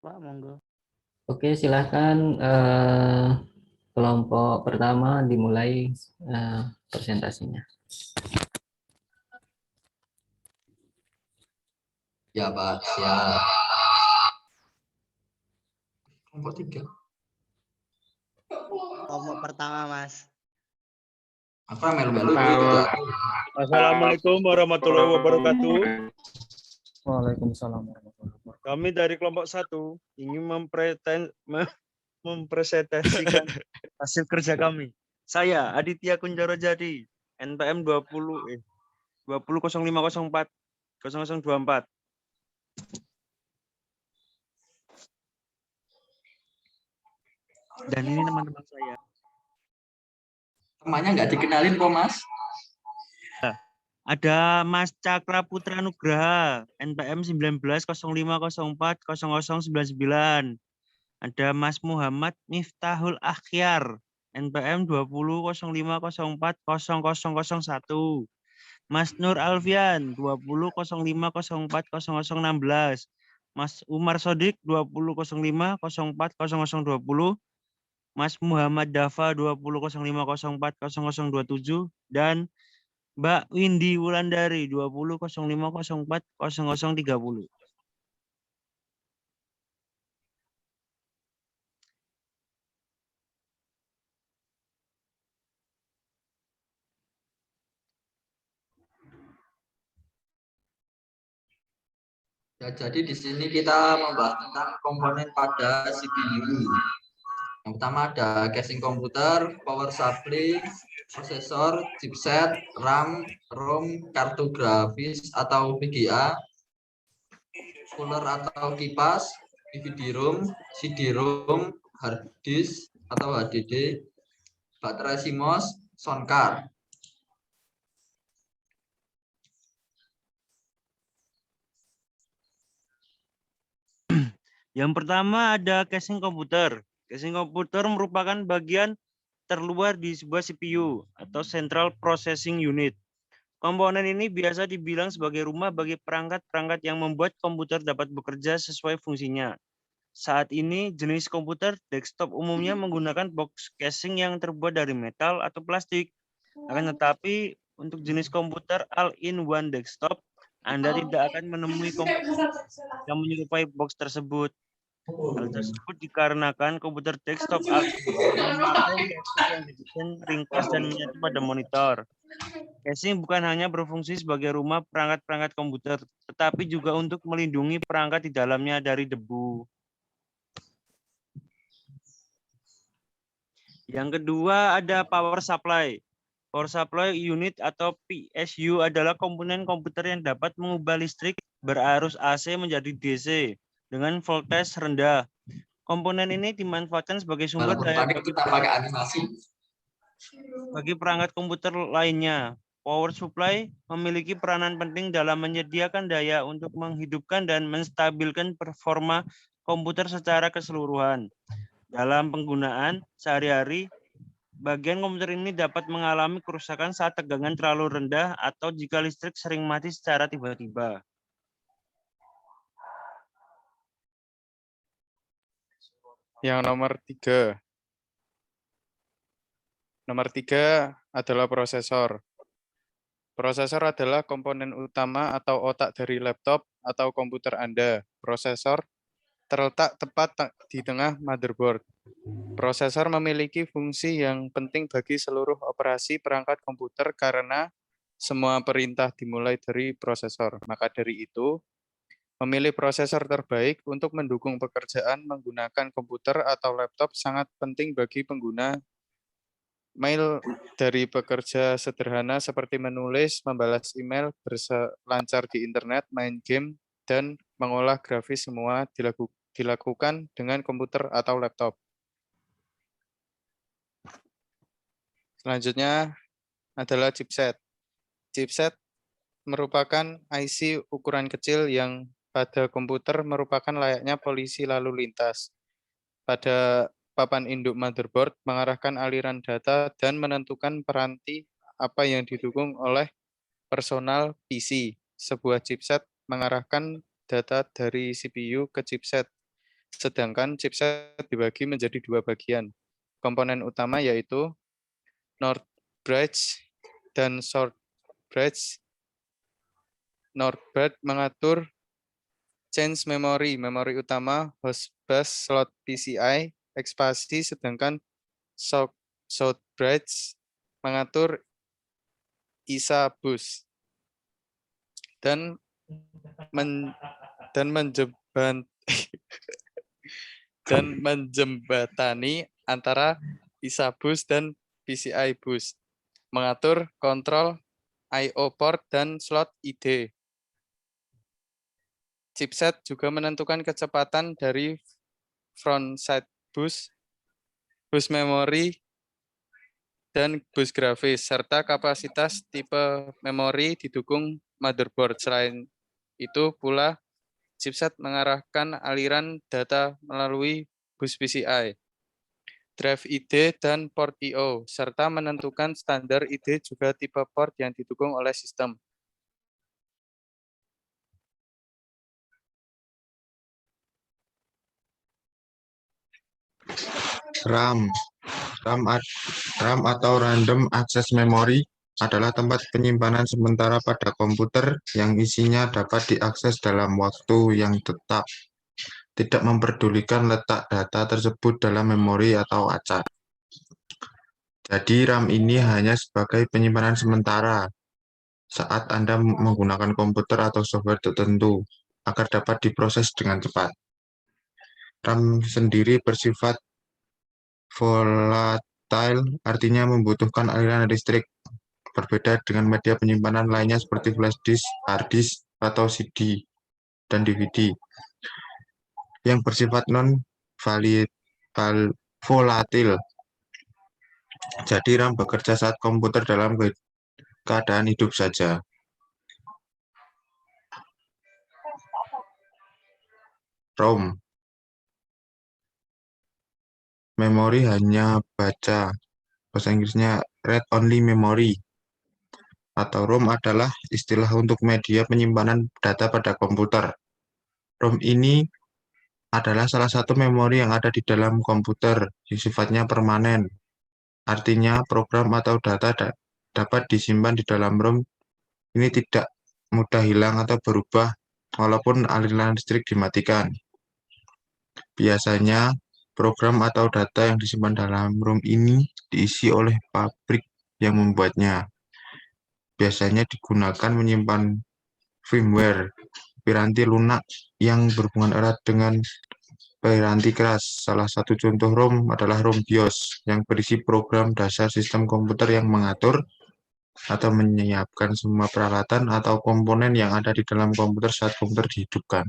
Pak, monggo. Oke, silahkan kelompok pertama dimulai presentasinya. Ya Pak, siap. Kelompok 3. Kelompok pertama, Mas. Aku melu-melu gitu. Assalamualaikum warahmatullahi wabarakatuh. Waalaikumsalam warahmatullahi wabarakatuh. Kami dari kelompok 1 ingin mempresentasikan hasil kerja kami. Saya Aditya Kunjaro Jadi, NPM 200504 0024. Dan ini teman-teman saya. Temannya nggak dikenalin kok, Mas. Ada Mas Cakra Putra Nugraha, NPM 190504 0099. Ada Mas Muhammad Miftahul Akhyar, NPM 200504 0001. Mas Nur Alfian 200504 0016. Mas Umar Sodik 200504 0020. Mas Muhammad Dafa 200504 0027 dan Mbak Windy Wulandari 200504 0030. Ya, jadi di sini kita membahas tentang komponen pada CPU. Yang pertama ada casing komputer, power supply, prosesor, chipset, RAM, ROM, kartu grafis atau VGA, cooler atau kipas, DVD-ROM, CD-ROM, hard disk atau HDD, baterai CMOS, sound card. Yang pertama ada casing komputer. Casing komputer merupakan bagian terluar di sebuah CPU atau Central Processing Unit. Komponen ini biasa dibilang sebagai rumah bagi perangkat-perangkat yang membuat komputer dapat bekerja sesuai fungsinya. Saat ini, jenis komputer desktop umumnya menggunakan box casing yang terbuat dari metal atau plastik. Akan tetapi, untuk jenis komputer all-in-one desktop, Anda tidak akan menemui komputer yang menyerupai box tersebut. Hal tersebut dikarenakan komputer desktop all-in-one memakai casing yang didesain ringkas dan menyatu pada monitor. Casing bukan hanya berfungsi sebagai rumah perangkat-perangkat komputer, tetapi juga untuk melindungi perangkat di dalamnya dari debu. Yang kedua ada power supply. Power supply unit atau PSU adalah komponen komputer yang dapat mengubah listrik berarus AC menjadi DC dengan voltage rendah. Komponen ini dimanfaatkan sebagai sumber daya bagi perangkat komputer lainnya. Power supply memiliki peranan penting dalam menyediakan daya untuk menghidupkan dan menstabilkan performa komputer secara keseluruhan. Dalam penggunaan sehari-hari, bagian komputer ini dapat mengalami kerusakan saat tegangan terlalu rendah atau jika listrik sering mati secara tiba-tiba. Yang nomor 3. Nomor 3 adalah prosesor. Prosesor adalah komponen utama atau otak dari laptop atau komputer Anda. Prosesor terletak tepat di tengah motherboard. Prosesor memiliki fungsi yang penting bagi seluruh operasi perangkat komputer karena semua perintah dimulai dari prosesor. Maka dari itu, memilih prosesor terbaik untuk mendukung pekerjaan menggunakan komputer atau laptop sangat penting bagi pengguna. Mail dari pekerja sederhana seperti menulis, membalas email, berselancar di internet, main game, dan mengolah grafis semua dilakukan dengan komputer atau laptop. Selanjutnya adalah chipset. Chipset merupakan IC ukuran kecil yang pada komputer merupakan layaknya polisi lalu lintas. Pada papan induk motherboard mengarahkan aliran data dan menentukan peranti apa yang didukung oleh personal PC. Sebuah chipset mengarahkan data dari CPU ke chipset. sedangkan chipset dibagi menjadi dua bagian. Komponen utama yaitu North Bridge dan South Bridge. North Bridge mengatur change memory, memori utama, host bus, slot PCI, ekspasi, sedangkan South Bridge mengatur ISA bus dan menjembatani antara ISA bus dan PCI bus, mengatur kontrol I/O port dan slot ID. Chipset juga menentukan kecepatan dari frontside bus, bus memori, dan bus grafis, serta kapasitas tipe memori didukung motherboard. Selain itu pula, chipset mengarahkan aliran data melalui bus PCI, drive ID, dan port I/O, serta menentukan standar ID juga tipe port yang didukung oleh sistem. RAM. RAM atau Random Access Memory adalah tempat penyimpanan sementara pada komputer yang isinya dapat diakses dalam waktu yang tetap, tidak memperdulikan letak data tersebut dalam memori atau acak. Jadi RAM ini hanya sebagai penyimpanan sementara saat Anda menggunakan komputer atau software tertentu agar dapat diproses dengan cepat. RAM sendiri bersifat volatile, artinya membutuhkan aliran listrik, berbeda dengan media penyimpanan lainnya seperti flash disk, hard disk, atau CD dan DVD yang bersifat non-volatil. Jadi RAM bekerja saat komputer dalam keadaan hidup saja. ROM. Memori hanya baca, bahasa Inggrisnya read only memory, atau ROM adalah istilah untuk media penyimpanan data pada komputer. ROM ini adalah salah satu memori yang ada di dalam komputer yang sifatnya permanen. Artinya program atau data dapat disimpan di dalam ROM ini tidak mudah hilang atau berubah walaupun aliran listrik dimatikan. Biasanya program atau data yang disimpan dalam ROM ini diisi oleh pabrik yang membuatnya. Biasanya digunakan menyimpan firmware, piranti lunak yang berhubungan erat dengan piranti keras. Salah satu contoh ROM adalah ROM BIOS yang berisi program dasar sistem komputer yang mengatur atau menyiapkan semua peralatan atau komponen yang ada di dalam komputer saat komputer dihidupkan.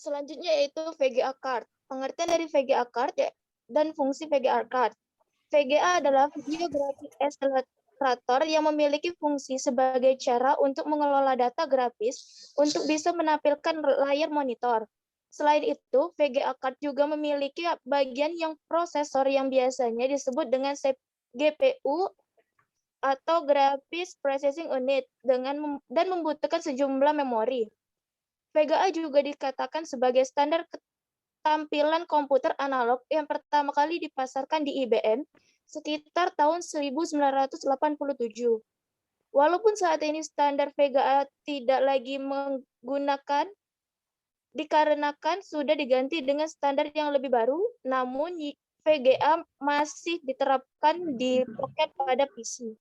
Selanjutnya yaitu VGA card. Pengertian dari VGA card dan fungsi VGA card. VGA adalah Video Graphic Accelerator yang memiliki fungsi sebagai cara untuk mengelola data grafis untuk bisa menampilkan layar monitor. Selain itu, VGA card juga memiliki bagian yang prosesor yang biasanya disebut dengan GPU atau Graphics Processing Unit dan membutuhkan sejumlah memori. VGA juga dikatakan sebagai standar tampilan komputer analog yang pertama kali dipasarkan di IBM sekitar tahun 1987. Walaupun saat ini standar VGA tidak lagi menggunakan dikarenakan sudah diganti dengan standar yang lebih baru, namun VGA masih diterapkan di pocket pada PC.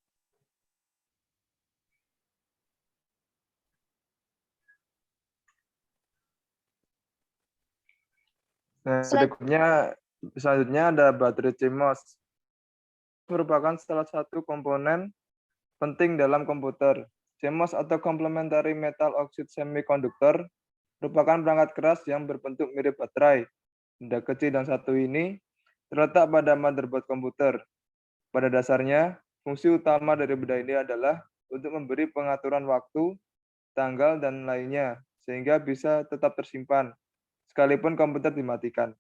Nah, selanjutnya ada baterai CMOS. Merupakan salah satu komponen penting dalam komputer. CMOS atau Complementary Metal Oxide Semiconductor merupakan perangkat keras yang berbentuk mirip baterai. Benda kecil dan satu ini terletak pada motherboard komputer. Pada dasarnya, fungsi utama dari benda ini adalah untuk memberi pengaturan waktu, tanggal, dan lainnya, sehingga bisa tetap tersimpan sekalipun komputer dimatikan.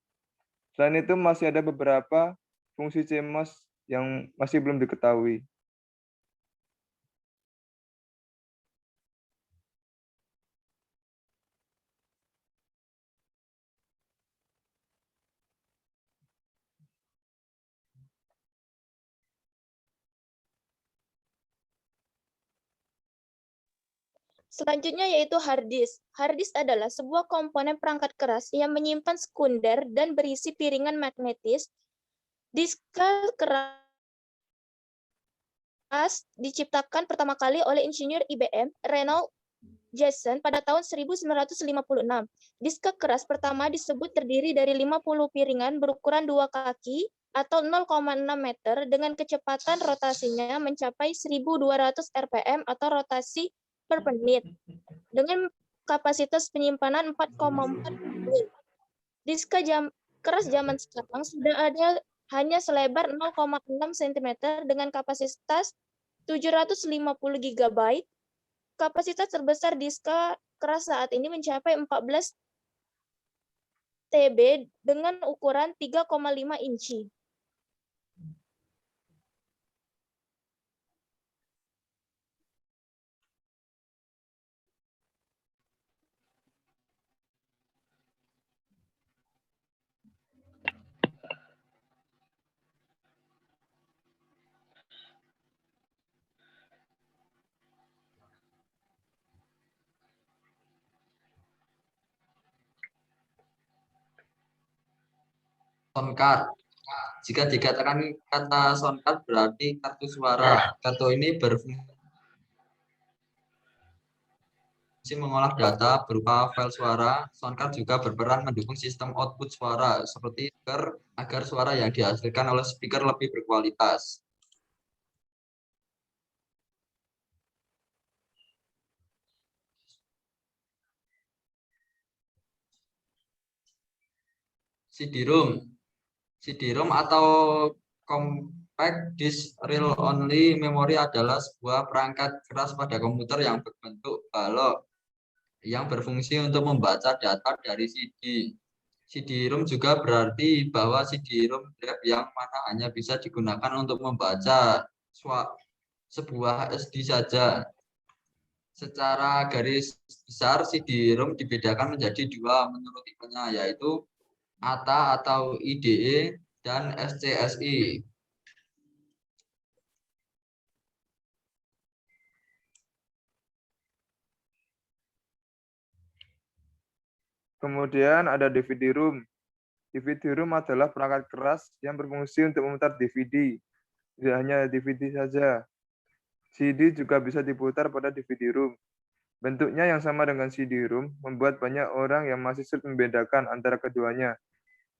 Selain itu, masih ada beberapa fungsi CMOS yang masih belum diketahui. Selanjutnya yaitu hard disk. Hard disk adalah sebuah komponen perangkat keras yang menyimpan sekunder dan berisi piringan magnetis. Disk keras diciptakan pertama kali oleh insinyur IBM, Reynold Jackson pada tahun 1956. Disk keras pertama disebut terdiri dari 50 piringan berukuran 2 kaki atau 0,6 meter dengan kecepatan rotasinya mencapai 1.200 rpm atau rotasi per menit dengan kapasitas penyimpanan 4,4 GB. Disk keras zaman sekarang sudah ada hanya selebar 0,6 cm dengan kapasitas 750 GB. Kapasitas terbesar disk keras saat ini mencapai 14 TB dengan ukuran 3,5 inci. Sound card. Jika dikatakan kata sound card berarti kartu suara. Kartu ini berfungsi mengolah data berupa file suara. Sound card juga berperan mendukung sistem output suara seperti speaker agar suara yang dihasilkan oleh speaker lebih berkualitas. CD-ROM. CD-ROM atau Compact Disk Read Only Memory adalah sebuah perangkat keras pada komputer yang berbentuk balok yang berfungsi untuk membaca data dari CD. CD-ROM juga berarti bahwa CD-ROM drive yang mana hanya bisa digunakan untuk membaca sebuah SD saja. Secara garis besar, CD-ROM dibedakan menjadi dua menurut tipenya, yaitu ATA atau IDE dan SCSI. Kemudian ada DVD-ROM. DVD-ROM adalah perangkat keras yang berfungsi untuk memutar DVD. Tidak hanya DVD saja. CD juga bisa diputar pada DVD-ROM. Bentuknya yang sama dengan CD-ROM membuat banyak orang yang masih sulit membedakan antara keduanya.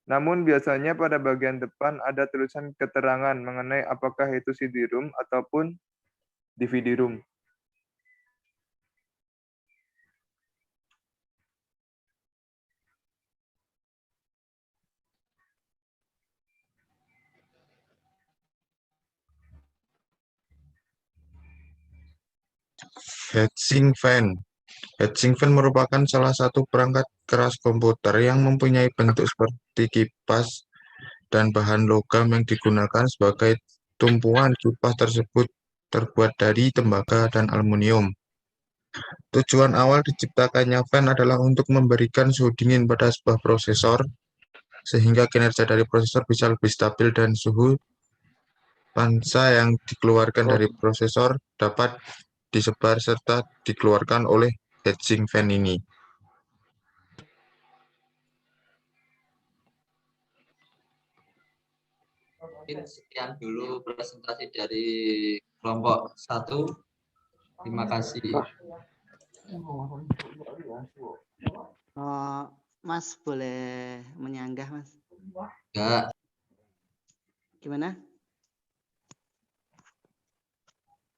Namun biasanya pada bagian depan ada tulisan keterangan mengenai apakah itu CD-ROM ataupun DVD-ROM. Heatsink fan. Heatsink fan merupakan salah satu perangkat keras komputer yang mempunyai bentuk seperti kipas dan bahan logam yang digunakan sebagai tumpuan. Kipas tersebut terbuat dari tembaga dan aluminium. Tujuan awal diciptakannya fan adalah untuk memberikan suhu dingin pada sebuah prosesor, sehingga kinerja dari prosesor bisa lebih stabil dan suhu panca yang dikeluarkan dari prosesor dapat disebar serta dikeluarkan oleh heatsink fan ini. Mungkin sekian dulu presentasi dari kelompok 1. Terima kasih. Mas boleh menyanggah, Mas? Enggak. Gimana?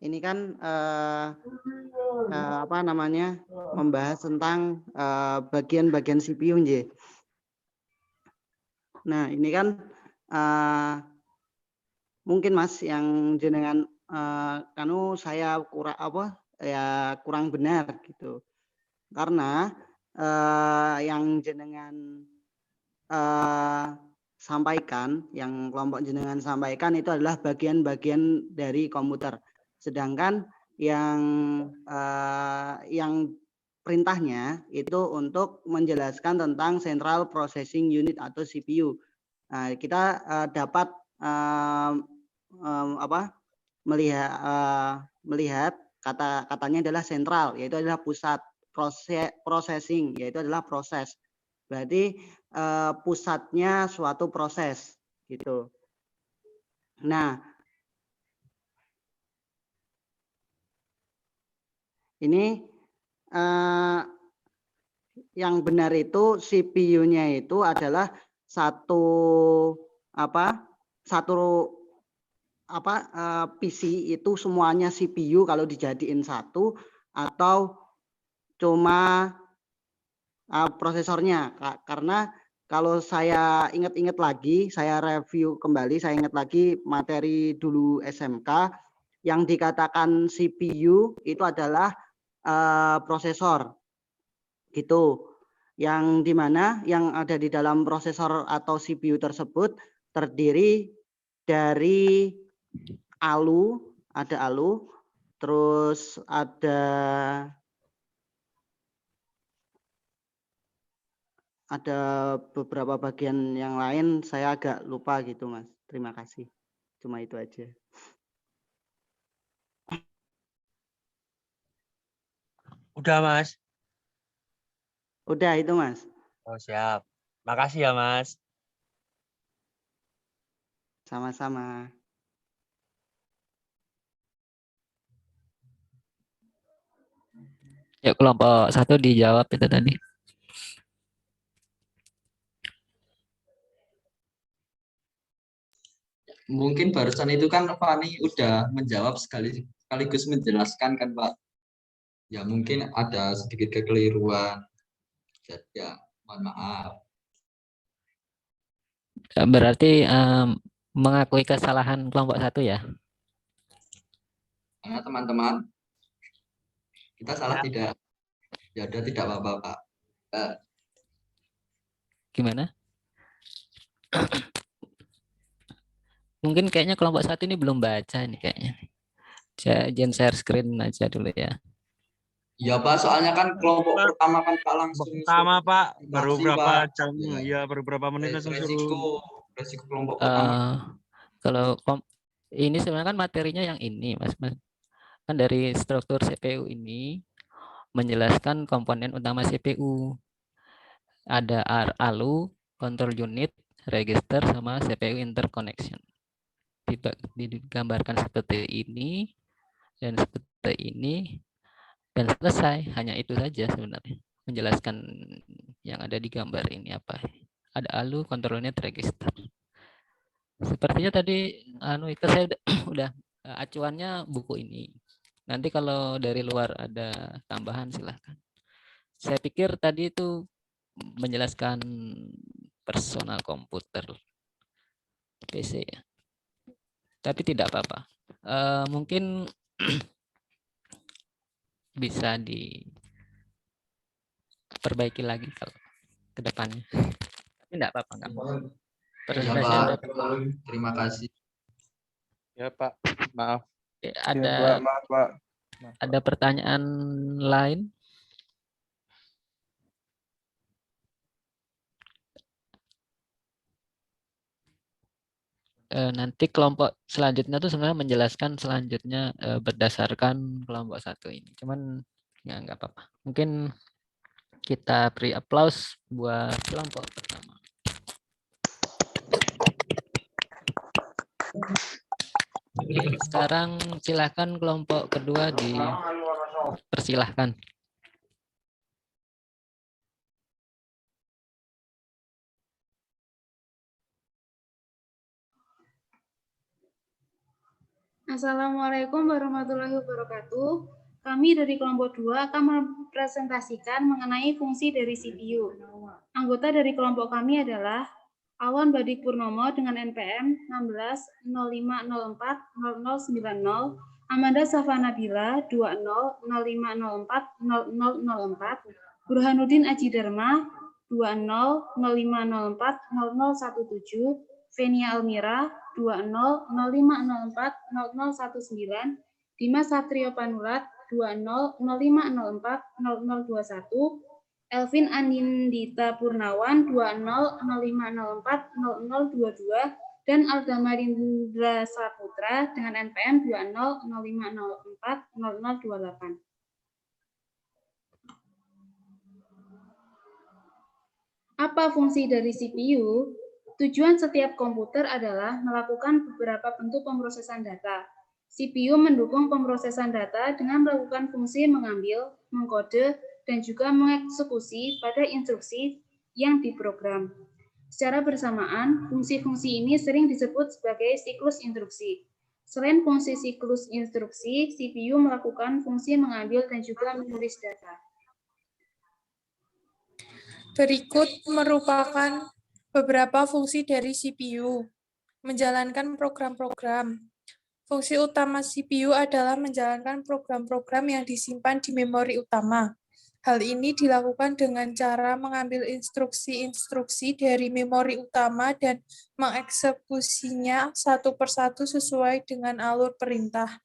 Ini kan apa namanya, membahas tentang bagian-bagian CPU, nggih. Nah, ini kan mungkin Mas yang jenengan kanu saya kurang benar gitu. Karena yang jenengan sampaikan, yang kelompok jenengan sampaikan itu adalah bagian-bagian dari komputer. Sedangkan yang perintahnya itu untuk menjelaskan tentang Central Processing Unit atau CPU. Nah, kita dapat melihat katanya adalah sentral, yaitu adalah pusat, processing, yaitu adalah proses. Berarti pusatnya suatu proses gitu. Nah, ini yang benar itu CPU-nya itu adalah satu PC itu semuanya CPU kalau dijadiin satu, atau cuma prosesornya. Karena kalau saya ingat-ingat lagi, saya review kembali, saya ingat lagi materi dulu SMK, yang dikatakan CPU itu adalah prosesor gitu, yang dimana yang ada di dalam prosesor atau CPU tersebut terdiri dari ada ALU, terus ada beberapa bagian yang lain, saya agak lupa gitu Mas. Terima kasih. Cuma itu aja. Udah, Mas. Udah itu Mas. Oh, siap. Makasih ya, Mas. Sama-sama. Ya, kelompok 1 dijawab itu tadi. Mungkin barusan itu kan Fani udah menjawab sekaligus menjelaskan kan Pak. Ya mungkin ada sedikit kekeliruan. Jadi ya mohon maaf. Berarti mengakui kesalahan kelompok 1 ya? Karena teman-teman kita salah tidak? Ya udah tidak apa-apa Pak. Gimana? Mungkin kayaknya kelompok 1 ini belum baca nih kayaknya. Jangan share screen aja dulu ya. Ya Pak, soalnya kan kelompok pertama kan Pak langsung Pertama Pak, baru Masih, berapa Pak. jam, Ya. ya baru berapa menit langsung suruh. Resiko kelompok pertama. Kalau ini sebenarnya kan materinya yang ini Mas. Kan dari struktur CPU ini menjelaskan komponen utama CPU. Ada ALU, control unit, register, sama CPU interconnection. Digambarkan seperti ini dan seperti ini, dan selesai. Hanya itu saja sebenarnya, menjelaskan yang ada di gambar ini apa. Ada ALU, control unit, register. Sepertinya tadi itu saya udah acuannya buku ini. Nanti kalau dari luar ada tambahan silahkan. Saya pikir tadi itu menjelaskan personal komputer PC ya. Tapi tidak apa-apa. Mungkin bisa diperbaiki lagi kalau ke depannya. Tapi tidak apa-apa, enggak apa-apa. Ya, Pak. Terima kasih. Ya Pak, maaf. Ada Ya, Pak, maaf Pak. Ada pertanyaan lain? Nanti kelompok selanjutnya tuh sebenarnya menjelaskan selanjutnya berdasarkan kelompok 1 ini. Cuman ya nggak apa-apa. Mungkin kita beri aplaus buat kelompok pertama. Sekarang silakan kelompok kedua dipersilahkan. Assalamualaikum warahmatullahi wabarakatuh. Kami dari kelompok 2 akan mempresentasikan mengenai fungsi dari CPU. Anggota dari kelompok kami adalah Awan Badik Purnomo dengan NPM 1605040090, Amanda Safanabila 2005040004, Burhanuddin Aji Dharma 2005040017, Fenia Almira 2005040019, Dimas Satrio Panulat 2005040021, Elvin Anindita Purnawan 2005040022, dan Alda Marindra Saputra dengan NPM 2005040028. Apa fungsi dari CPU? Tujuan setiap komputer adalah melakukan beberapa bentuk pemrosesan data. CPU mendukung pemrosesan data dengan melakukan fungsi mengambil, mengkode, dan juga mengeksekusi pada instruksi yang diprogram. Secara bersamaan, fungsi-fungsi ini sering disebut sebagai siklus instruksi. Selain fungsi siklus instruksi, CPU melakukan fungsi mengambil dan juga menulis data. Berikut merupakan beberapa fungsi dari CPU. Menjalankan program-program. Fungsi utama CPU adalah menjalankan program-program yang disimpan di memori utama. Hal ini dilakukan dengan cara mengambil instruksi-instruksi dari memori utama dan mengeksekusinya satu persatu sesuai dengan alur perintah.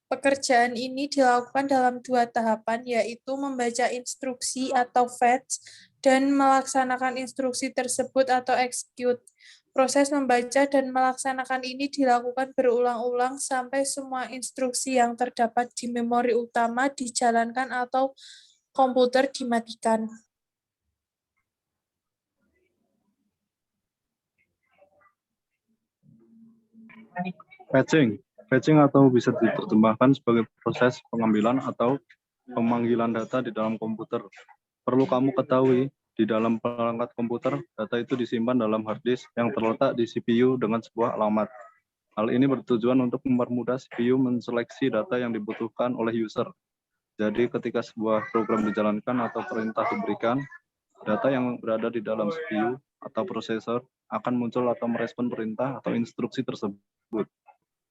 Pekerjaan ini dilakukan dalam 2 tahapan, yaitu membaca instruksi atau fetch dan melaksanakan instruksi tersebut atau execute. Proses membaca dan melaksanakan ini dilakukan berulang-ulang sampai semua instruksi yang terdapat di memori utama dijalankan atau komputer dimatikan. Fetching. Fetching atau bisa diterjemahkan sebagai proses pengambilan atau pemanggilan data di dalam komputer. Perlu kamu ketahui, di dalam perangkat komputer, data itu disimpan dalam hard disk yang terletak di CPU dengan sebuah alamat. Hal ini bertujuan untuk mempermudah CPU menseleksi data yang dibutuhkan oleh user. Jadi ketika sebuah program dijalankan atau perintah diberikan, data yang berada di dalam CPU atau prosesor akan muncul atau merespon perintah atau instruksi tersebut.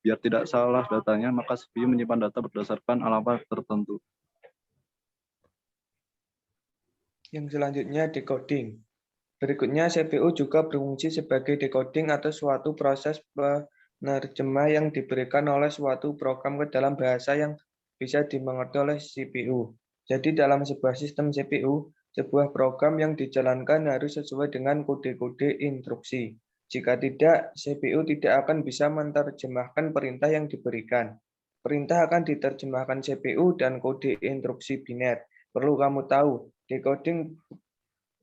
Biar tidak salah datanya, maka CPU menyimpan data berdasarkan alamat tertentu. Yang selanjutnya decoding. Berikutnya CPU juga berfungsi sebagai decoding atau suatu proses penerjemah yang diberikan oleh suatu program ke dalam bahasa yang bisa dimengerti oleh CPU. Jadi dalam sebuah sistem CPU, sebuah program yang dijalankan harus sesuai dengan kode-kode instruksi. Jika tidak, CPU tidak akan bisa menerjemahkan perintah yang diberikan. Perintah akan diterjemahkan CPU dan kode instruksi biner. Perlu kamu tahu, decoding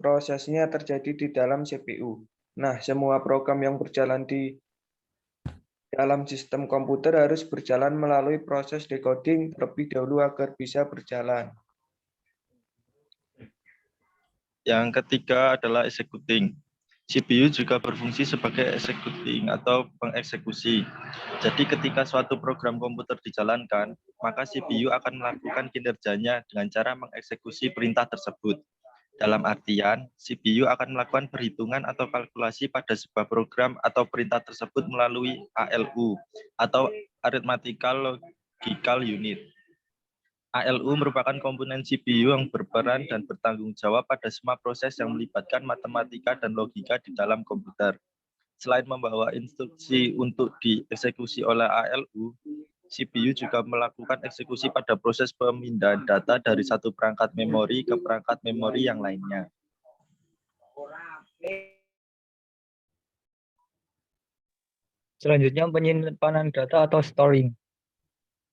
prosesnya terjadi di dalam CPU. Nah, semua program yang berjalan di dalam sistem komputer harus berjalan melalui proses decoding terlebih dahulu agar bisa berjalan. Yang ketiga adalah executing. CPU juga berfungsi sebagai executing atau pengeksekusi. Jadi ketika suatu program komputer dijalankan, maka CPU akan melakukan kinerjanya dengan cara mengeksekusi perintah tersebut. Dalam artian, CPU akan melakukan perhitungan atau kalkulasi pada sebuah program atau perintah tersebut melalui ALU atau Arithmetical Logical Unit. ALU merupakan komponen CPU yang berperan dan bertanggung jawab pada semua proses yang melibatkan matematika dan logika di dalam komputer. Selain membawa instruksi untuk dieksekusi oleh ALU, CPU juga melakukan eksekusi pada proses pemindahan data dari satu perangkat memori ke perangkat memori yang lainnya. Selanjutnya penyimpanan data atau storing.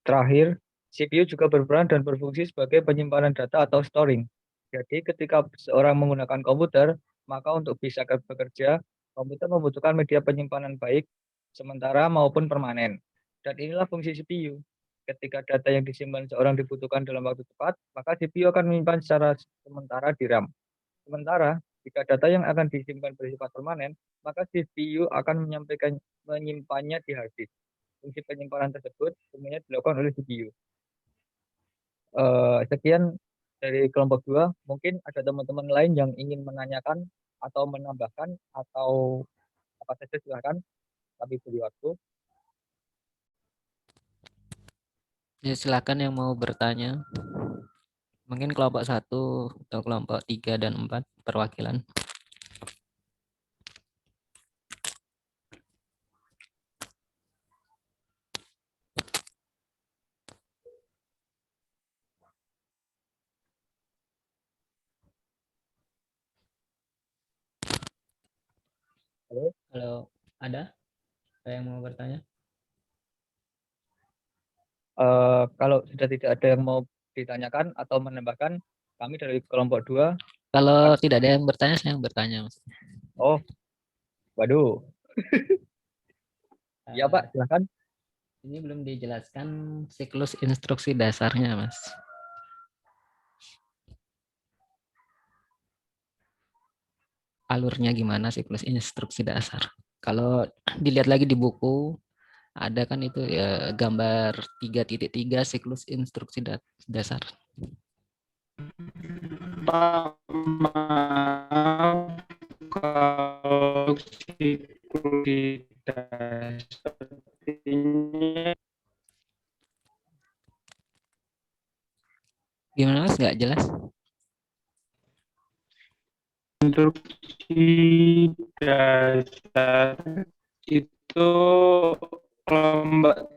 Terakhir, CPU juga berperan dan berfungsi sebagai penyimpanan data atau storing. Jadi ketika seorang menggunakan komputer, maka untuk bisa bekerja, komputer membutuhkan media penyimpanan baik, sementara maupun permanen. Dan inilah fungsi CPU. Ketika data yang disimpan seorang dibutuhkan dalam waktu cepat, maka CPU akan menyimpan secara sementara di RAM. Sementara, jika data yang akan disimpan bersifat permanen, maka CPU akan menyimpannya di hard disk. Fungsi penyimpanan tersebut semuanya dilakukan oleh CPU. Sekian dari kelompok 2. Mungkin ada teman-teman lain yang ingin menanyakan atau menambahkan atau apa saja silakan. Tapi beri waktu. Ya, silakan yang mau bertanya. Mungkin kelompok 1 atau kelompok 3 dan 4 perwakilan. Halo, ada? Ada yang mau bertanya? Kalau sudah tidak ada yang mau ditanyakan atau menambahkan, kami dari kelompok 2. Kalau tidak ada yang bertanya, saya yang bertanya, Mas. Oh, waduh. Ya Pak, silakan. Ini belum dijelaskan siklus instruksi dasarnya, Mas. Alurnya gimana siklus instruksi dasar? Kalau dilihat lagi di buku, ada kan itu ya gambar 3.3 siklus instruksi dasar. Kalau siklus dasar ini Gimana Mas? Nggak jelas? instruksi dasar itu kelompok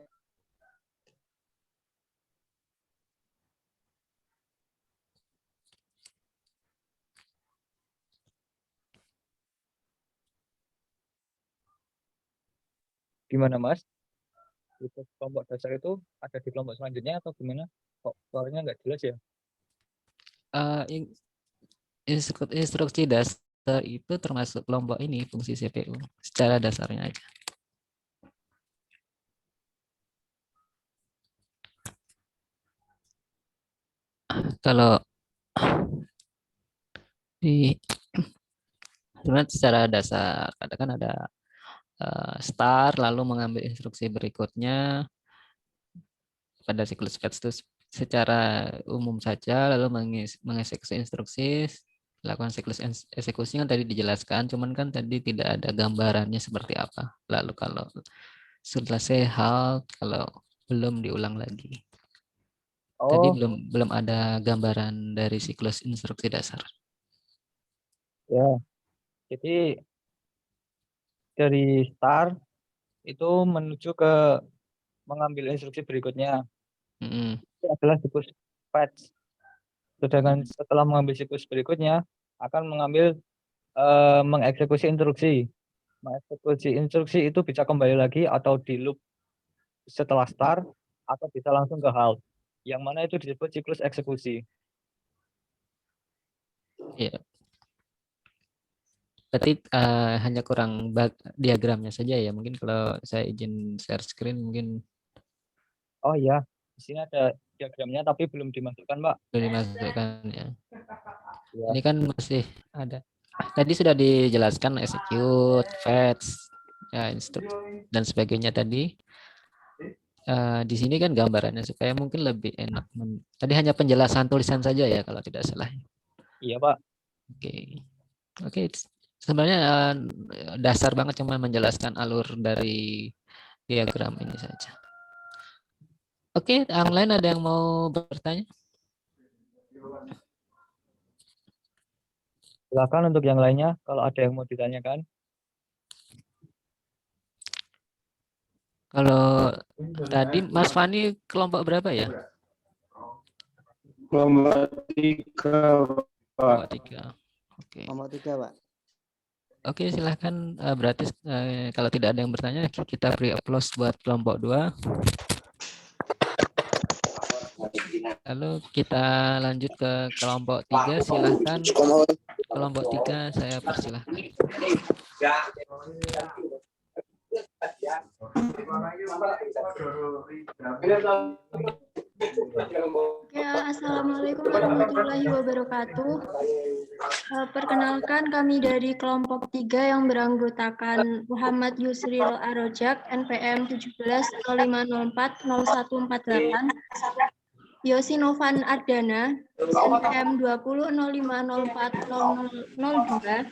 Gimana Mas? Itu kelompok dasar itu ada di kelompok selanjutnya atau gimana? Kok suaranya nggak jelas ya? Instruksi dasar itu termasuk kelompok ini fungsi CPU secara dasarnya aja. Kalau di sebenarnya secara dasar katakan ada start lalu mengambil instruksi berikutnya pada siklus fetch itu secara umum saja lalu mengeksekusi instruksi lakukan siklus eksekusi kan tadi dijelaskan, cuman kan tadi tidak ada gambarannya seperti apa. Lalu kalau selesai hal, kalau belum diulang lagi. Tadi belum ada gambaran dari siklus instruksi dasar. Ya, jadi dari start itu menuju ke mengambil instruksi berikutnya. Itu adalah siklus fetch. Sedangkan setelah mengambil siklus berikutnya akan mengambil mengeksekusi instruksi. Mengeksekusi instruksi itu bisa kembali lagi atau di loop setelah start atau bisa langsung ke halt. Yang mana itu disebut siklus eksekusi. Iya. Berarti hanya kurang diagramnya saja ya. Mungkin kalau saya izin share screen mungkin. Oh iya, di sini ada diagramnya tapi belum dimasukkan, Pak. Belum dimasukkan ya. Ini kan masih ada. Tadi sudah dijelaskan execute, fetch, ya, dan sebagainya tadi. Di sini kan gambarannya supaya mungkin lebih enak. Tadi hanya penjelasan tulisan saja ya kalau tidak salah. Iya Pak. Oke. Sebenarnya dasar banget cuma menjelaskan alur dari diagram ini saja. Oke, yang lain ada yang mau bertanya? Silakan untuk yang lainnya kalau ada yang mau ditanyakan. Kalau tadi Mas Fani kelompok berapa ya? Kelompok 3, Pak. Kelompok 3. Oke. Kelompok 3, Pak. Oke, silahkan. Berarti kalau tidak ada yang bertanya, kita beri applause buat kelompok 2. Lalu kita lanjut ke kelompok 3. Silahkan. Kelompok 3 saya persilahkan. Ya, Assalamualaikum warahmatullahi wabarakatuh. Perkenalkan kami dari kelompok 3 yang beranggotakan Muhammad Yusril Arojak, NPM 1705040148, Yosi Novan Ardana, NPM 2005040002,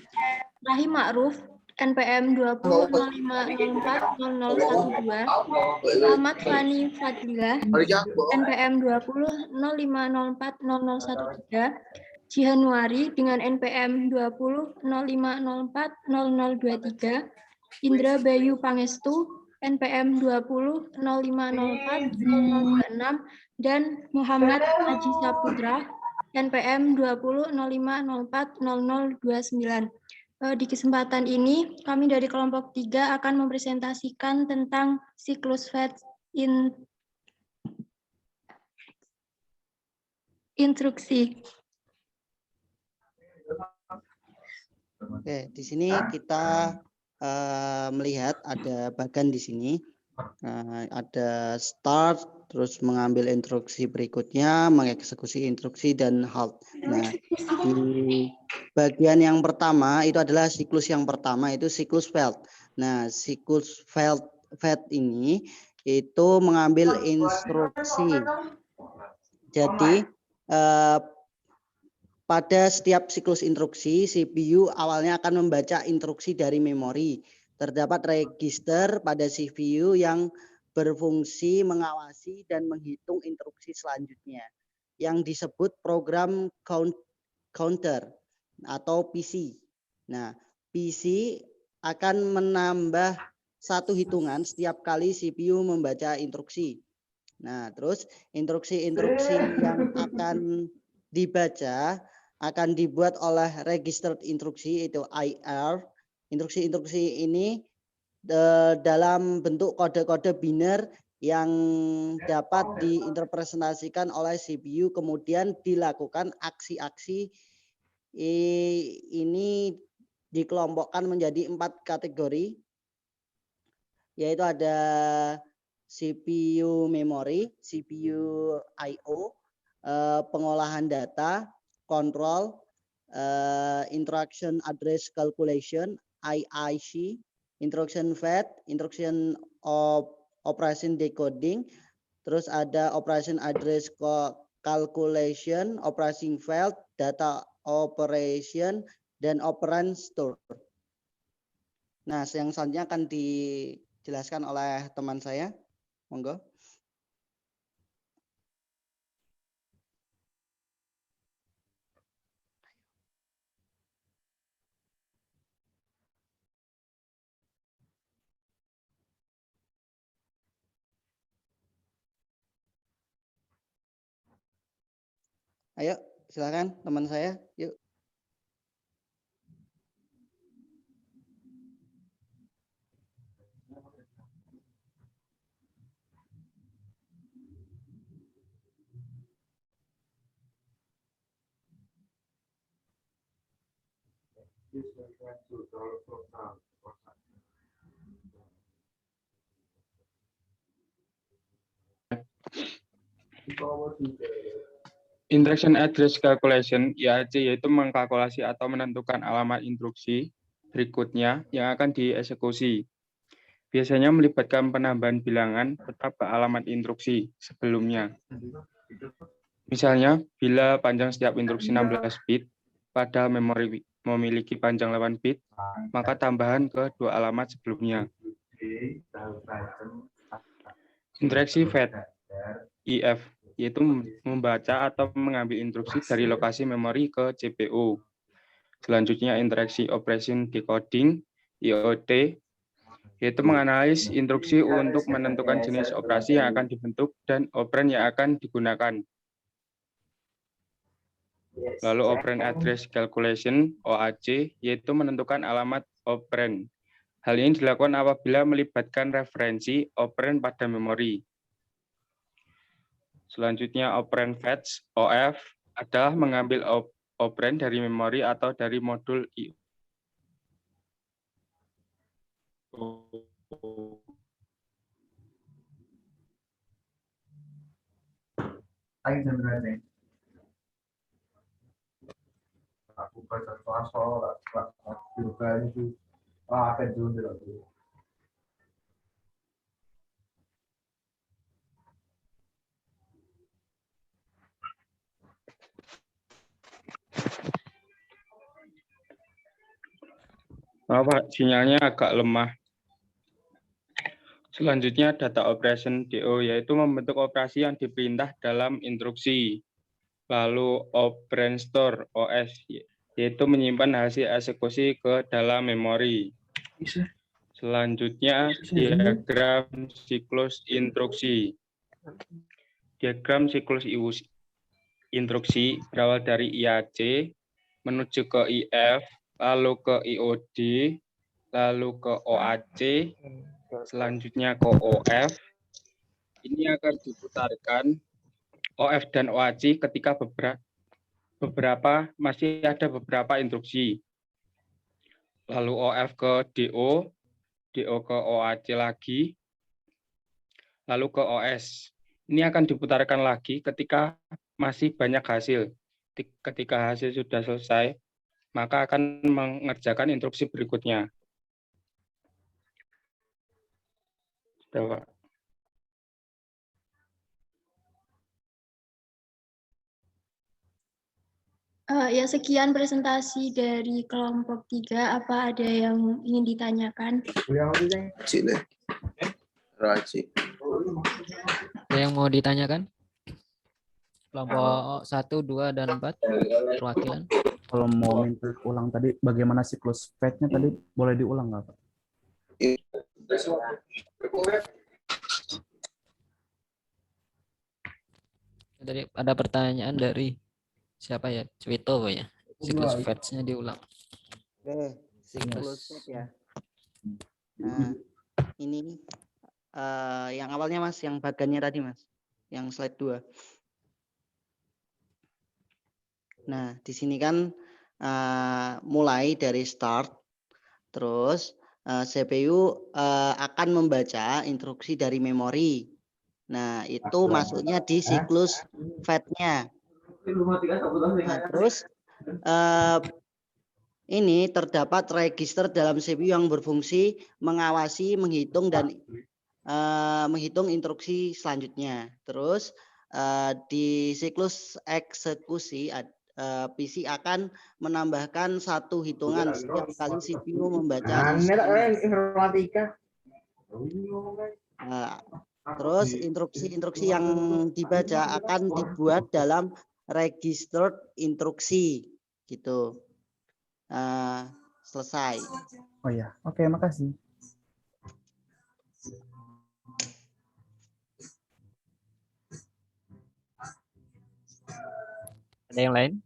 Rahim Ma'ruf, NPM 2005040012, Ahmad Fani Fadila, NPM 2005040013, Jihanuari dengan NPM 2005040023, Indra Bayu Pangestu, NPM 2005040026, dan Muhammad Haji Saputra, NPM 2005040029. Di kesempatan ini, kami dari kelompok 3 akan mempresentasikan tentang siklus fetch instruksi. Oke, di sini kita melihat ada bagan di sini. Ada start, terus mengambil instruksi berikutnya, mengeksekusi instruksi, dan halt. Nah, di bagian yang pertama itu adalah siklus yang pertama, itu siklus fetch. Nah, siklus fetch ini itu mengambil instruksi. Jadi, pada setiap siklus instruksi, CPU awalnya akan membaca instruksi dari memori. Terdapat register pada CPU yang berfungsi mengawasi dan menghitung instruksi selanjutnya, yang disebut program counter atau PC. Nah, PC akan menambah satu hitungan setiap kali CPU membaca instruksi. Nah, terus instruksi-instruksi yang akan dibaca akan dibuat oleh registered instruksi, itu IR. Instruksi-instruksi ini dalam bentuk kode-kode biner yang dapat diinterpretasikan oleh CPU, kemudian dilakukan aksi-aksi. Ini dikelompokkan menjadi 4 kategori, yaitu ada CPU memori, CPU I/O, pengolahan data, kontrol, instruction address calculation, IIC, instruction fetch, instruction operation decoding, terus ada operation address calculation, operation fetch, data operation, dan operand store. Nah, yang selanjutnya akan dijelaskan oleh teman saya. Monggo. Ayo, silakan teman saya. Yuk. Instruction Address Calculation (IAC) yaitu mengkalkulasi atau menentukan alamat instruksi berikutnya yang akan dieksekusi. Biasanya melibatkan penambahan bilangan tetap ke alamat instruksi sebelumnya. Misalnya, bila panjang setiap instruksi 16 bit, pada memori memiliki panjang 8 bit, maka tambahan ke 2 alamat sebelumnya. Instruksi fetch (IF) yaitu membaca atau mengambil instruksi dari lokasi memori ke CPU. Selanjutnya, interaksi operation decoding (IOD) yaitu menganalisis instruksi untuk menentukan jenis operasi yang akan dibentuk dan operand yang akan digunakan. Lalu operand address calculation (OAC) yaitu menentukan alamat operand. Hal ini dilakukan apabila melibatkan referensi operand pada memori. Selanjutnya, operand fetch (OF) adalah mengambil operand dari memori atau dari modul I. Aku baca swasta itu akan dulu. Pak, sinyalnya agak lemah. Selanjutnya, data operation DO yaitu membentuk operasi yang diperintah dalam instruksi. Lalu operand store OS yaitu menyimpan hasil eksekusi ke dalam memori. Selanjutnya, diagram siklus instruksi. Diagram siklus instruksi berawal dari IAC menuju ke IF lalu ke IOD, lalu ke OAC, selanjutnya ke OF. Ini akan diputarkan OF dan OAC ketika masih ada beberapa instruksi. Lalu OF ke DO, DO ke OAC lagi, lalu ke OS. Ini akan diputarkan lagi ketika masih banyak hasil. Ketika hasil sudah selesai, maka akan mengerjakan instruksi berikutnya. Sudah, Pak. Ya, sekian presentasi dari kelompok 3. Apa ada yang ingin ditanyakan? Ada yang mau ditanyakan? Kelompok 1, 2, dan 4 perwakilan. Kalau mau minta ulang tadi, bagaimana siklus fate-nya tadi, boleh diulang nggak, Pak? Tadi ada pertanyaan dari siapa ya? Cwito ya. Siklus fate-nya diulang. Oke, siklus fate ya. Nah, ini yang awalnya Mas, yang bagannya tadi Mas, yang slide 2. Nah, di sini kan mulai dari start, terus CPU akan membaca instruksi dari memori. Nah, itu masuknya di siklus fate-nya. Nah, terus ini terdapat register dalam CPU yang berfungsi mengawasi, menghitung, dan menghitung instruksi selanjutnya. Terus di siklus eksekusi PC akan menambahkan satu hitungan setiap kali CPU membaca informatika. Terus instruksi-instruksi yang dibaca akan dibuat dalam register instruksi gitu. Selesai. Oh ya, oke, makasih. Ada yang lain?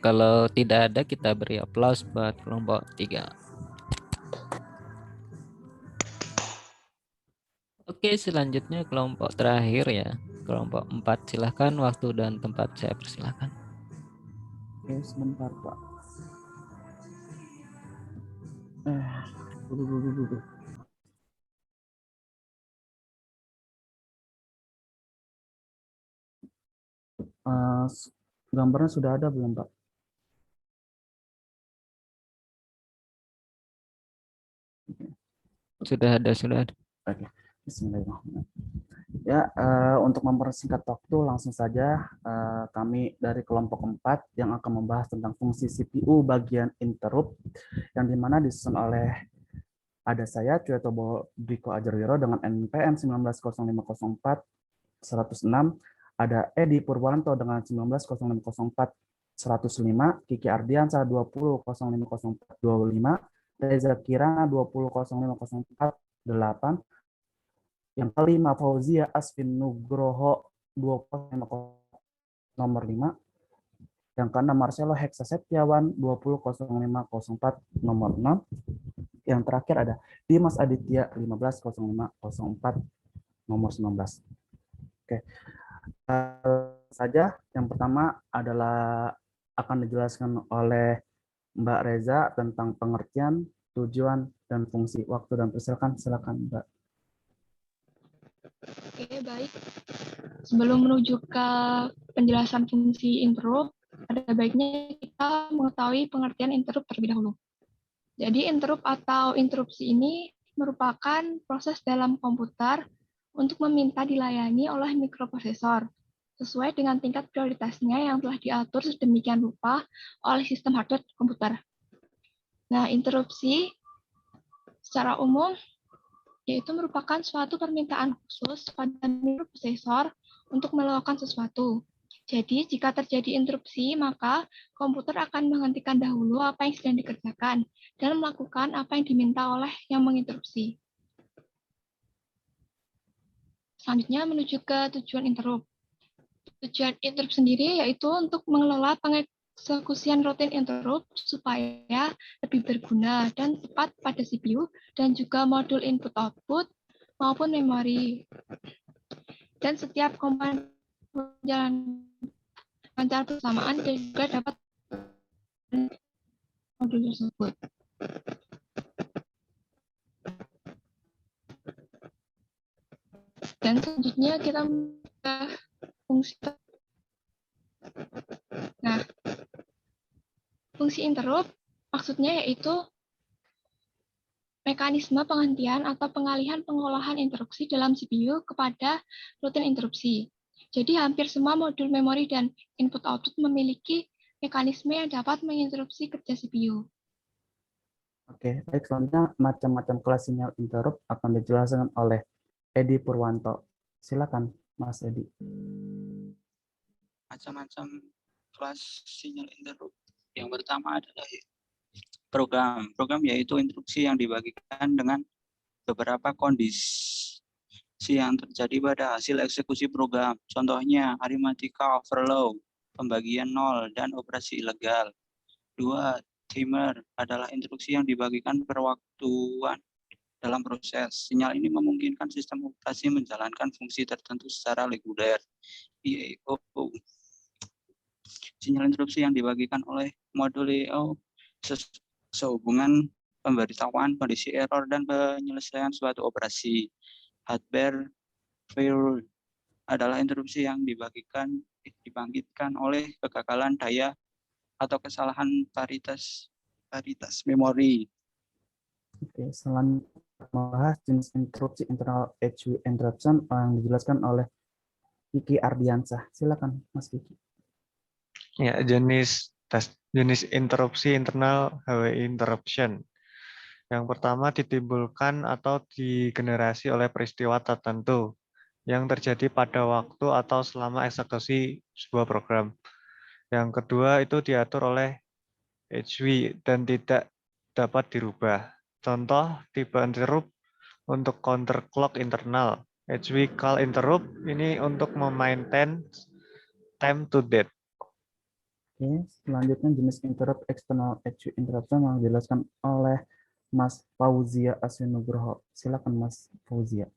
Kalau tidak ada, kita beri aplaus buat kelompok 3. Oke, selanjutnya kelompok terakhir ya. Kelompok 4, silahkan waktu dan tempat saya persilahkan. Oke, sebentar, Pak. Gambarnya sudah ada belum, Pak? Sudah ada, sudah ada. Oke, bismillahirrahmanirrahim. Ya, untuk mempersingkat waktu, langsung saja kami dari kelompok 4 yang akan membahas tentang fungsi CPU bagian interrupt, yang dimana disusun oleh ada saya, Cwito Diko Ajarwiro dengan NPM 190504-106, ada Edi Purwanto dengan 190504-105, Kiki Ardiansa 200504-25, Reza Kirana 200504-8, yang kelima Fauzia Asvin Nugroho 2005 nomor 5, yang keenam Marcelo Hexa Septiawan 200504 nomor 6, yang terakhir ada Dimas Aditya 150504 nomor 19. Oke, saja yang pertama adalah akan dijelaskan oleh Mbak Reza tentang pengertian, tujuan, dan fungsi. Waktu dan persilakan, silakan Mbak. Oke, baik. Sebelum menuju ke penjelasan fungsi interrupt, ada baiknya kita mengetahui pengertian interrupt terlebih dahulu. Jadi interrupt atau interupsi ini merupakan proses dalam komputer untuk meminta dilayani oleh mikroprosesor sesuai dengan tingkat prioritasnya yang telah diatur sedemikian rupa oleh sistem hardware komputer. Nah, interupsi secara umum yaitu merupakan suatu permintaan khusus pada mikroprosesor untuk melakukan sesuatu. Jadi, jika terjadi interupsi, maka komputer akan menghentikan dahulu apa yang sedang dikerjakan dan melakukan apa yang diminta oleh yang menginterupsi. Selanjutnya menuju ke tujuan interrupt. Tujuan interrupt sendiri yaitu untuk mengelola pengeksekusian rutin interrupt supaya lebih berguna dan tepat pada CPU dan juga modul input-output maupun memori. Dan setiap komponen berjalan lancar bersamaan dan juga dapat modul tersebut. Dan selanjutnya kita ke fungsi. Nah, fungsi interrupt maksudnya yaitu mekanisme penghentian atau pengalihan pengolahan interupsi dalam CPU kepada rutin interupsi. Jadi hampir semua modul memori dan input-output memiliki mekanisme yang dapat menginterupsi kerja CPU. Oke, baik. Selanjutnya macam-macam kelas sinyal interrupt akan dijelaskan oleh Edi Purwanto. Silakan, Mas Edi. Macam-macam kelas sinyal interrupt. Yang pertama adalah program. Program yaitu instruksi yang dibagikan dengan beberapa kondisi yang terjadi pada hasil eksekusi program. Contohnya arithmetica overload, pembagian nol, dan operasi ilegal. 2. Timer adalah instruksi yang dibagikan perwaktuan dalam proses. Sinyal ini memungkinkan sistem operasi menjalankan fungsi tertentu secara reguler. IO. Sinyal instruksi yang dibagikan oleh modul IO sehubungan pemberitahuan kondisi error dan penyelesaian suatu operasi. Hardware failure adalah interupsi yang dibangkitkan oleh kegagalan daya atau kesalahan paritas memori. Oke, selanjutnya membahas jenis interupsi internal HV interruption yang dijelaskan oleh Kiki Ardiansah. Silakan, Mas Kiki. Ya, jenis interupsi internal HW interruption. Yang pertama ditimbulkan atau digenerasi oleh peristiwa tertentu yang terjadi pada waktu atau selama eksekusi sebuah program. Yang kedua itu diatur oleh HV dan tidak dapat dirubah. Contoh tipe interrupt untuk counter clock internal. HV call interrupt ini untuk memaintain time to date. Oke, selanjutnya jenis interrupt eksternal HV interruption yang dijelaskan oleh Mas Fauzia Aswinugroho. Silakan, Mas Fauzia.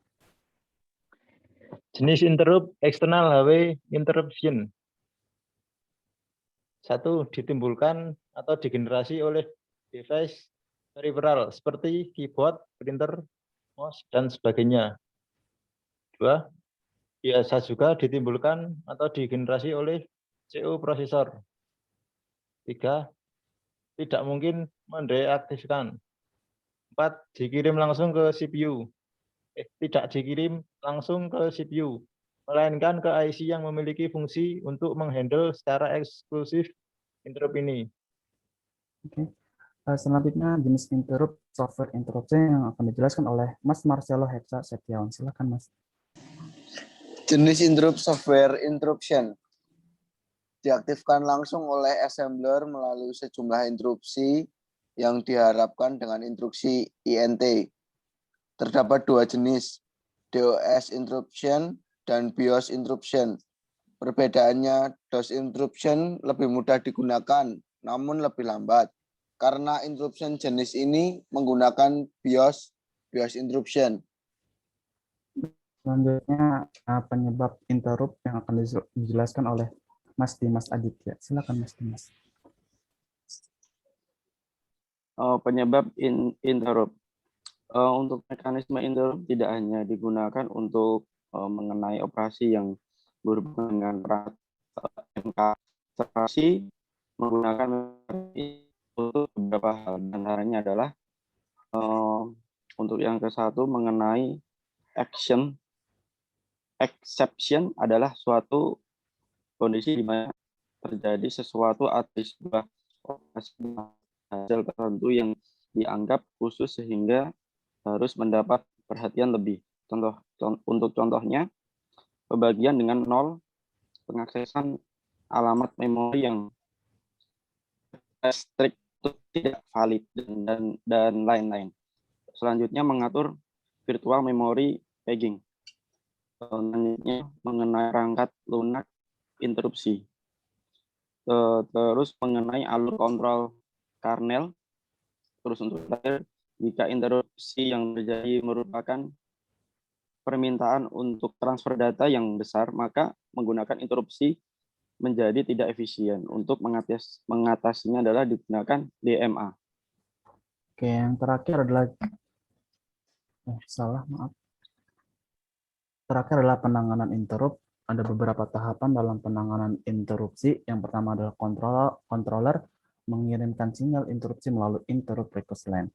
Jenis interrupt eksternal HW interruption. 1. Ditimbulkan atau digenerasi oleh device peripheral seperti keyboard, printer, mouse, dan sebagainya. 2. Biasa juga ditimbulkan atau digenerasi oleh CPU prosesor. 3. Tidak mungkin mendeaktifkan. 4. Dikirim langsung ke CPU. Tidak dikirim langsung ke CPU, melainkan ke IC yang memiliki fungsi untuk menghandle secara eksklusif interrupt ini. Oke. Selanjutnya jenis interrupt software interruption yang akan dijelaskan oleh Mas Marcelo Heksa Setiawan. Silakan, Mas. Jenis interrupt software interruption diaktifkan langsung oleh assembler melalui sejumlah interupsi yang diharapkan dengan instruksi INT. Terdapat dua jenis, DOS interruption dan BIOS interruption. Perbedaannya, DOS interruption lebih mudah digunakan, namun lebih lambat. Karena interruption jenis ini menggunakan BIOS interruption. Selanjutnya penyebab interrupt yang akan dijelaskan oleh Mas Dimas Aditya. Silakan, Mas Dimas. Penyebab interrupt. Untuk mekanisme interrupt tidak hanya digunakan untuk mengenai operasi yang berhubungan dengan perangkat enkripsi, menggunakan untuk beberapa hal. Antaranya adalah untuk yang ke-1 mengenai exception adalah suatu kondisi di mana terjadi sesuatu atau sebuah operasi hasil tertentu yang dianggap khusus sehingga harus mendapat perhatian lebih. Untuk contohnya, pembagian dengan 0, pengaksesan alamat memori yang strict tidak valid dan lain-lain. Selanjutnya mengatur virtual memory pegging. Selanjutnya mengenai perangkat lunak interupsi. Terus mengenai alur kontrol kernel. Terus untuk terakhir, jika interupsi yang terjadi merupakan permintaan untuk transfer data yang besar, maka menggunakan interupsi menjadi tidak efisien. Untuk mengatasinya adalah digunakan DMA. Oke, yang terakhir adalah maaf. Terakhir adalah penanganan interrupt. Ada beberapa tahapan dalam penanganan interupsi. Yang pertama adalah controller mengirimkan sinyal interupsi melalui interrupt request line.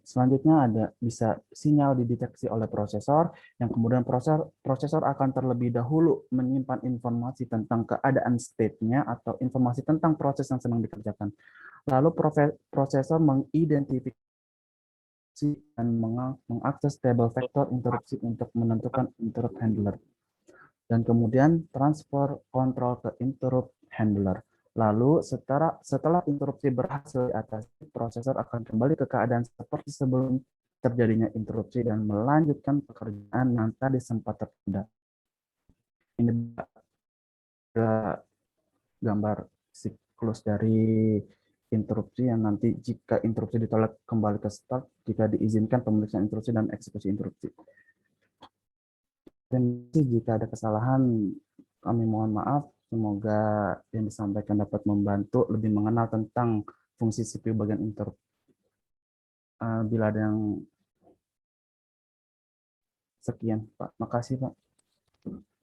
Selanjutnya ada bisa sinyal dideteksi oleh prosesor, yang kemudian prosesor akan terlebih dahulu menyimpan informasi tentang keadaan state-nya atau informasi tentang proses yang sedang dikerjakan. Lalu prosesor mengidentifikasi dan mengakses table vektor interupsi untuk menentukan interrupt handler. Dan kemudian transfer kontrol ke interrupt handler. Lalu setelah interupsi berhasil diatasi, prosesor akan kembali ke keadaan seperti sebelum terjadinya interupsi dan melanjutkan pekerjaan yang tadi sempat tertunda. Ini gambar siklus dari interupsi yang nanti jika interupsi ditolak kembali ke start, jika diizinkan pemeriksaan interupsi dan eksekusi interupsi. Dan jika ada kesalahan, kami mohon maaf. Semoga yang disampaikan dapat membantu lebih mengenal tentang fungsi CPU bagian interrupt. Bila ada yang sekian, Pak. Makasih, Pak.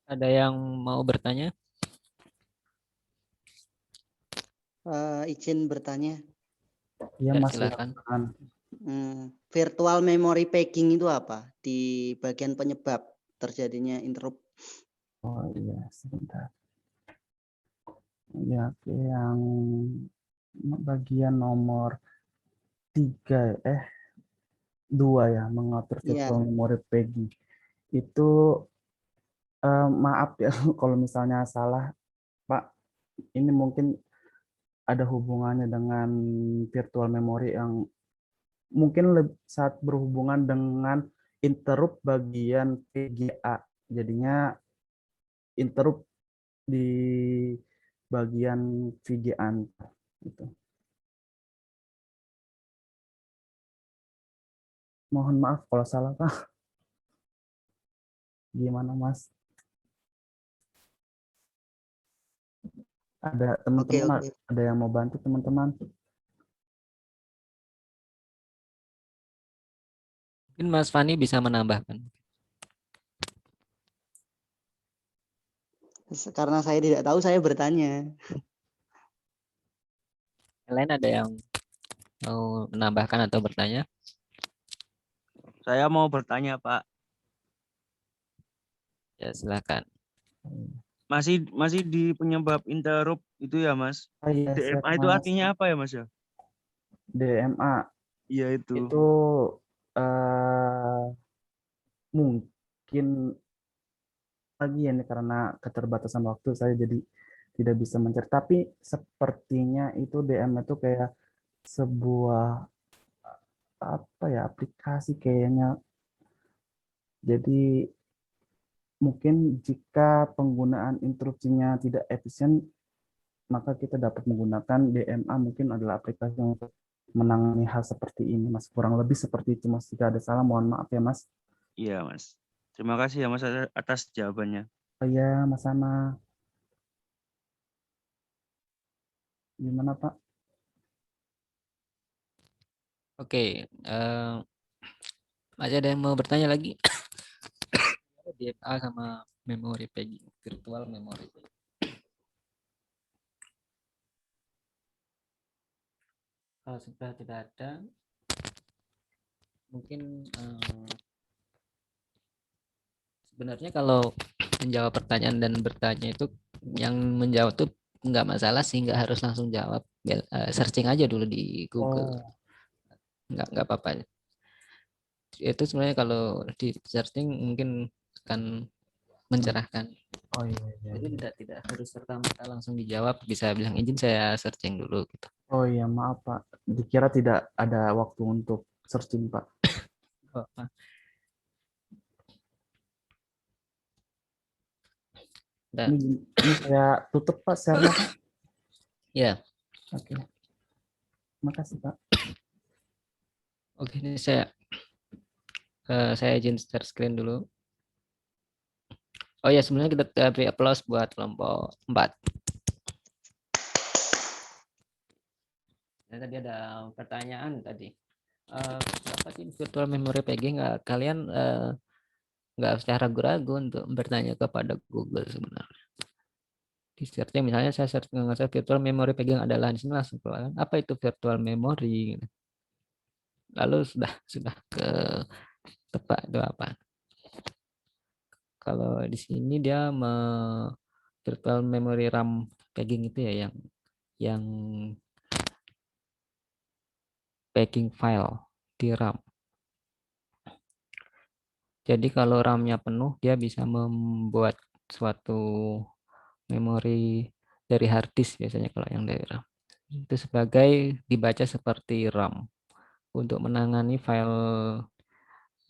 Ada yang mau bertanya? Izin bertanya. Ya, Ya, Mas. silakan. Virtual memory packing itu apa? Di bagian penyebab terjadinya interrupt. Oh iya, sebentar. Ya, yang bagian nomor 2 ya, mengatur virtual memory pegging. Itu maaf ya kalau misalnya salah, Pak. Ini mungkin ada hubungannya dengan virtual memory yang mungkin saat berhubungan dengan interrupt bagian VGA. Jadinya interrupt di bagian VGA gitu. Mohon maaf kalau salah, Pak. Gimana, Mas? Ada teman-teman, ada yang mau bantu teman-teman? Mungkin Mas Fani bisa menambahkan. Karena saya tidak tahu, saya bertanya. Lain ada yang mau menambahkan atau bertanya? Saya mau bertanya, Pak. Ya, silakan. Masih di penyebab interrupt itu ya, Mas? Oh, iya, DMA itu artinya apa ya, Mas ya? DMA. Iya itu. Itu mungkin lagi ya karena keterbatasan waktu saya jadi tidak bisa mencari. Tapi sepertinya itu DMA itu kayak sebuah aplikasi kayaknya. Jadi mungkin jika penggunaan interupsinya tidak efisien, maka kita dapat menggunakan DMA, mungkin adalah aplikasi yang untuk menangani hal seperti ini, Mas. Kurang lebih seperti itu, Mas. Jika ada salah, mohon maaf ya, Mas. Iya, Mas. Terima kasih ya, Mas, atas jawabannya. Oh iya, Mas Ana. Gimana, Pak? Oke. Masih ada yang mau bertanya lagi? DMA sama memory pegging, virtual memory. Kalau sudah tidak ada, mungkin sebenarnya kalau menjawab pertanyaan dan bertanya itu, yang menjawab itu nggak masalah sih, nggak harus langsung jawab. Searching aja dulu di Google. Nggak apa-apa. Itu sebenarnya kalau di searching mungkin akan mencerahkan. Oh iya, iya, Jadi iya. tidak harus serta-merta langsung dijawab, bisa bilang izin saya searching dulu gitu. Oh iya, maaf Pak. Dikira tidak ada waktu untuk searching Pak. Oh, ah. Nah, Ini saya tutup Pak share-nya Pak. ya. Oke. Makasih Pak. Oke, ini saya izin share screen dulu. Oh ya, sebenarnya kita beri aplaus buat kelompok 4. Nah, tadi ada pertanyaan tadi. Apa sih virtual memory pegging? Kalian nggak usah ragu-ragu untuk bertanya kepada Google sebenarnya. Di searchnya misalnya saya search virtual memory pegging adalah, di sini langsung keluar apa itu virtual memory. Lalu sudah ke tepat itu apa? Kalau di sini dia virtual memory RAM pegging itu ya yang pegging file di RAM. Jadi kalau RAM-nya penuh, dia bisa membuat suatu memori dari hard disk biasanya kalau yang dari RAM. Itu sebagai dibaca seperti RAM. Untuk menangani file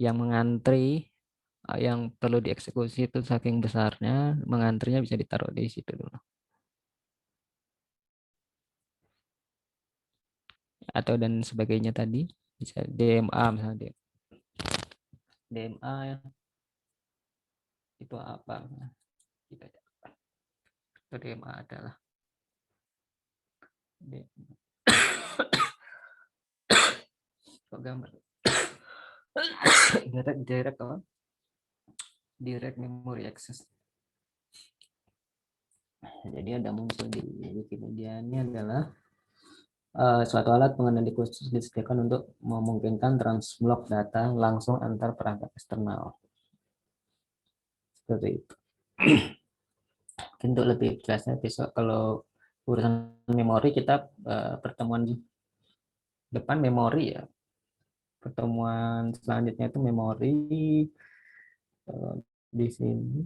yang mengantri, yang perlu dieksekusi itu saking besarnya, mengantrinya bisa ditaruh di situ dulu. Atau dan sebagainya tadi, bisa DMA misalnya. DMA itu apa? Kita itu DMA adalah kok gambar direct memory access. Jadi ada muncul di Wikipedia ini adalah suatu alat pengendali khusus disediakan untuk memungkinkan transblok data langsung antar perangkat eksternal. Seperti itu. Untuk lebih jelasnya besok kalau urusan memori kita pertemuan depan memori ya. Pertemuan selanjutnya itu memori di sini.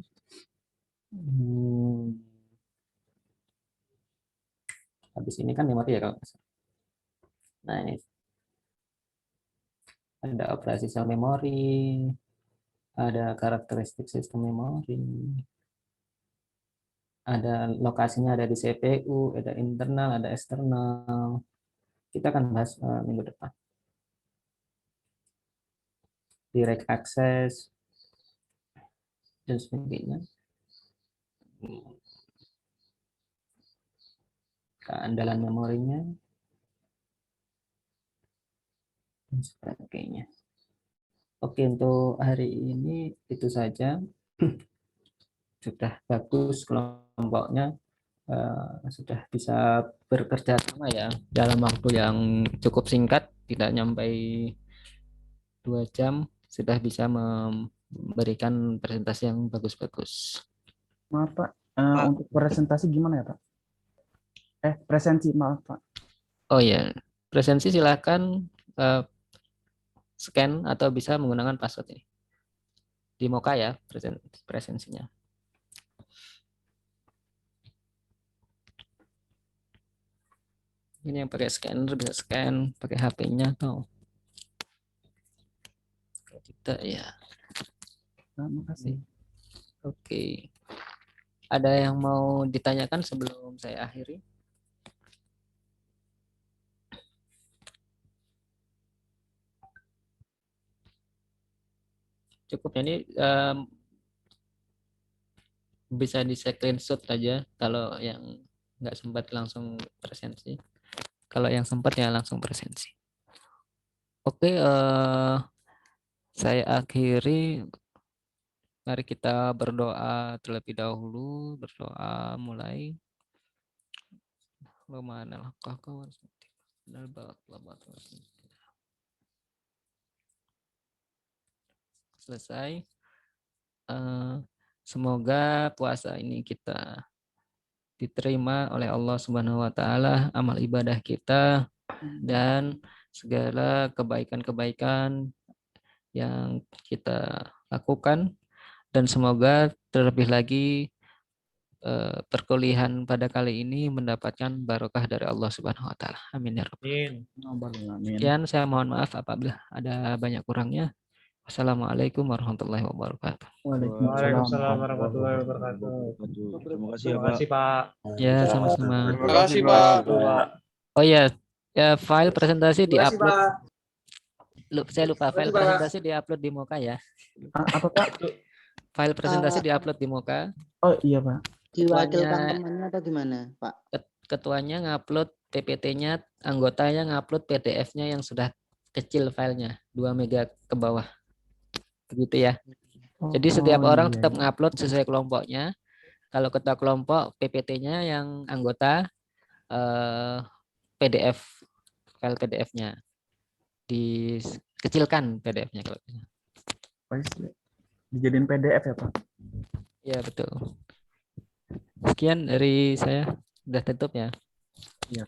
Habis ini kan memori ya kalau nggak salah. Nah ini ada operasi sel memori, ada karakteristik sistem memori, ada lokasinya ada di CPU, ada internal, ada eksternal. Kita akan bahas minggu depan. Direct access dan sebagainya. Keandalan memorinya dan sebagainya. Oke, untuk hari ini itu saja. Sudah bagus kelompoknya, sudah bisa bekerja sama ya dalam waktu yang cukup singkat, tidak nyampe 2 jam sudah bisa memberikan presentasi yang bagus-bagus. Maaf Pak, untuk presentasi gimana ya Pak? Presensi, maaf Pak. Oh ya, presensi silakan scan atau bisa menggunakan password ini. Di Moka ya presensinya. Ini yang pakai scanner bisa scan pakai HP-nya atau tidak ya. Terima kasih. Oke. Ada yang mau ditanyakan sebelum saya akhiri? Cukup ini bisa di screenshot aja kalau yang nggak sempat langsung presensi. Kalau yang sempat ya langsung presensi. Oke, saya akhiri. Mari kita berdoa terlebih dahulu. Berdoa mulai. Selesai. Semoga puasa ini kita diterima oleh Allah Subhanahu wa taala, amal ibadah kita dan segala kebaikan-kebaikan yang kita lakukan Dan semoga terlebih lagi perkuliahan pada kali ini mendapatkan barokah dari Allah Subhanahu wa taala. Amin ya rabbal alamin. Sekian, saya mohon maaf apabila ada banyak kurangnya. Wassalamualaikum warahmatullahi wabarakatuh. Waalaikumsalam warahmatullahi wabarakatuh. Terima kasih Terima kasih, Pak. Ya, sama-sama. Terima kasih, Pak. Oh ya, file presentasi Terima kasih, diupload. Pak. Saya lupa, file presentasi diupload di Moka ya. Apa, Pak? File presentasi diupload di Moka. Oh iya, Pak. Diwakilkan temannya atau gimana, Pak? Ketuanya ngupload PPT-nya, anggotanya ngupload PDF-nya yang sudah kecil filenya, 2 mega ke bawah. Begitu ya. Jadi setiap orang tetap ngupload sesuai kelompoknya. Kalau ketua kelompok, PPT-nya yang anggota PDF, file PDF-nya. Dikecilkan PDF-nya kalau bisa. Dijadiin PDF ya, Pak? Ya, betul. Sekian dari saya. Sudah tutup ya? Iya.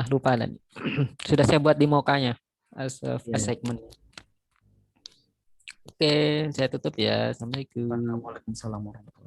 Lupa tadi. Sudah saya buat di mokanya as assignment. Oke, saya tutup ya. Assalamualaikum. Waalaikumsalam warahmatullahi wabarakatuh.